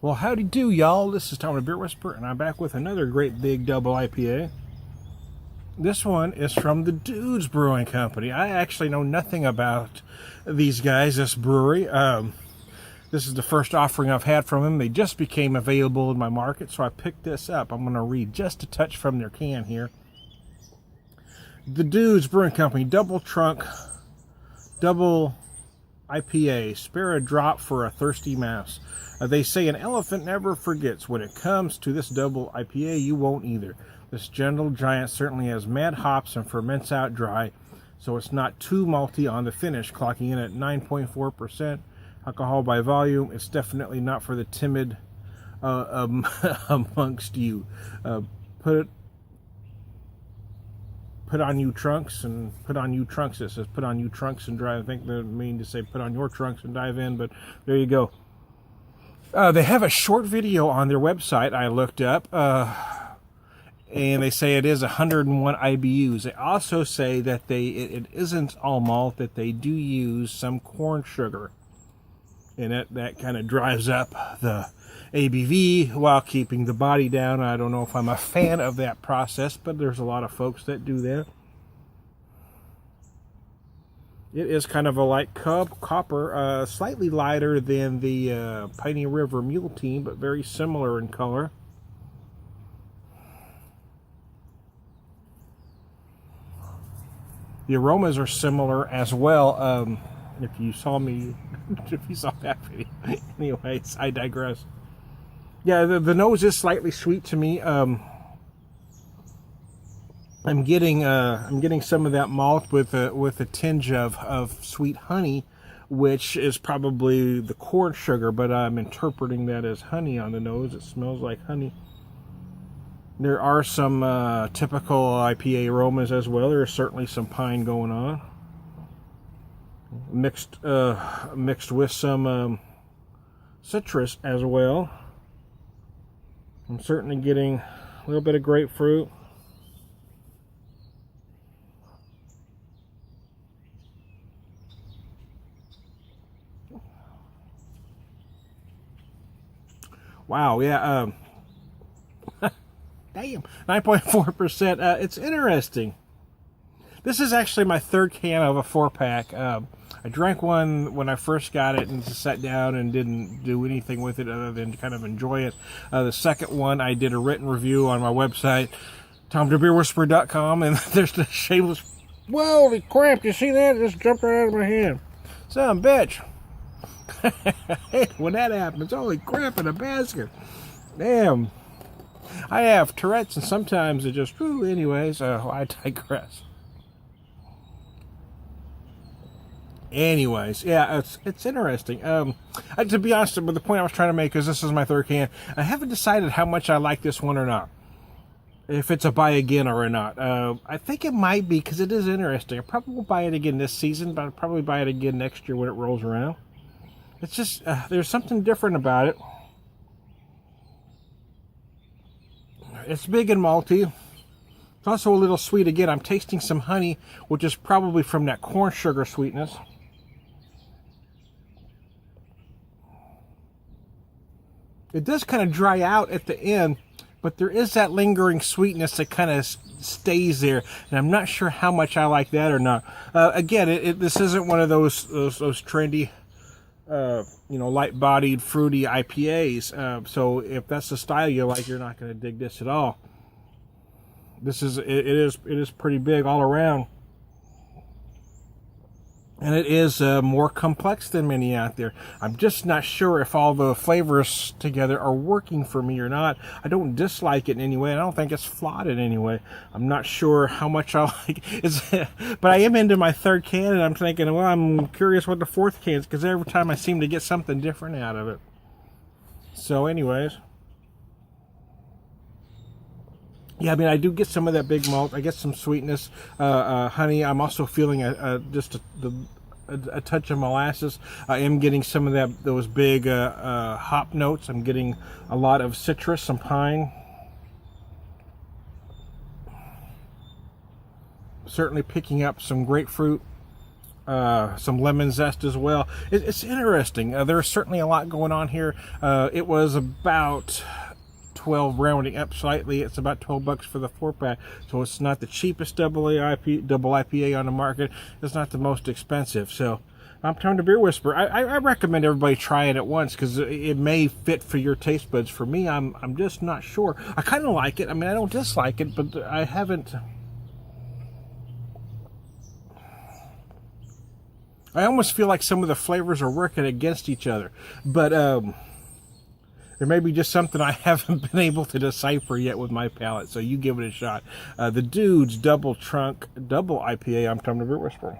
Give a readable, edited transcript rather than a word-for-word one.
Well, howdy do, y'all. This is Tom the Beer Whisperer, and I'm back with another great big double IPA. This one is from the Dudes Brewing Company. I actually know nothing about these guys, this brewery. This is the first offering I've had from them. They just became available in my market, so I picked this up. I'm going to read just a touch from their can here. The Dudes Brewing Company, double trunk, double IPA. Spare a drop for a thirsty mouse. They say an elephant never forgets. When it comes to this double IPA, you won't either. This gentle giant certainly has mad hops and ferments out dry, so it's not too malty on the finish, clocking in at 9.4% alcohol by volume. It's definitely not for the timid amongst you. Put on you trunks and put on you trunks. It says put on you trunks and drive. I think they mean to say put on your trunks and dive in, but there you go. They have a short video on their website I looked up, and they say it is 101 IBUs. They also say that it isn't all malt, that they do use some corn sugar, and that kind of drives up the ABV while keeping the body down. I don't know if I'm a fan of that process, but there's a lot of folks that do that. It is kind of a light copper, slightly lighter than the Piney River Mule Team, but very similar in color. The aromas are similar as well. If you saw that video. Anyways, I digress. Yeah, the nose is slightly sweet to me. I'm getting some of that malt with a tinge of sweet honey, which is probably the corn sugar, but I'm interpreting that as honey on the nose. It smells like honey. There are some typical IPA aromas as well. There's certainly some pine going on, mixed with some citrus as well. I'm certainly getting a little bit of grapefruit. Wow, yeah, damn, 9.4%. It's interesting. This is actually my third can of a 4-pack. I drank one when I first got it and just sat down and didn't do anything with it other than kind of enjoy it. The second one, I did a written review on my website, tomthebeerwhisperer.com, and there's the shameless, whoa, holy crap, you see that? It just jumped right out of my hand. Son of a bitch. When that happens, holy crap, in a basket. Damn. I have Tourette's, and sometimes it just, whew, anyways, I digress. Anyways, yeah, it's interesting. To be honest, but the point I was trying to make is this is my third can. I haven't decided how much I like this one or not. If it's a buy again or not. I think it might be, because it is interesting. I probably won't buy it again this season, but I'll probably buy it again next year when it rolls around. It's just, there's something different about it. It's big and malty. It's also a little sweet. Again, I'm tasting some honey, which is probably from that corn sugar sweetness. It does kind of dry out at the end, but there is that lingering sweetness that kind of stays there, and I'm not sure how much I like that or not. Again, this isn't one of those trendy, light-bodied, fruity IPAs. So if that's the style you like, you're not going to dig this at all. It is pretty big all around, and it is more complex than many out there. I'm just not sure if all the flavors together are working for me or not. I don't dislike it in any way. I don't think it's flawed in any way. I'm not sure how much I like it, but I am into my third can, and I'm thinking, well, I'm curious what the fourth can is, because every time I seem to get something different out of it. So anyways, yeah, I mean, I do get some of that big malt. I get some sweetness, honey. I'm also feeling just a touch of molasses. I am getting some of those big hop notes. I'm getting a lot of citrus, some pine. Certainly picking up some grapefruit. some lemon zest as well. It's interesting. There's certainly a lot going on here. It was about 12, rounding up slightly. It's about $12 for the 4-pack, so it's not the cheapest double IPA on the market. It's not the most expensive. So I'm Tom the Beer Whisperer. I recommend everybody try it at once because it may fit for your taste buds. For me, I'm just not sure. I kind of like it. I mean, I don't dislike it, but I haven't. I almost feel like some of the flavors are working against each other, but there may be just something I haven't been able to decipher yet with my palate. So you give it a shot. The Dudes Double Trunk Double IPA. I'm Tom the Beer Whisperer.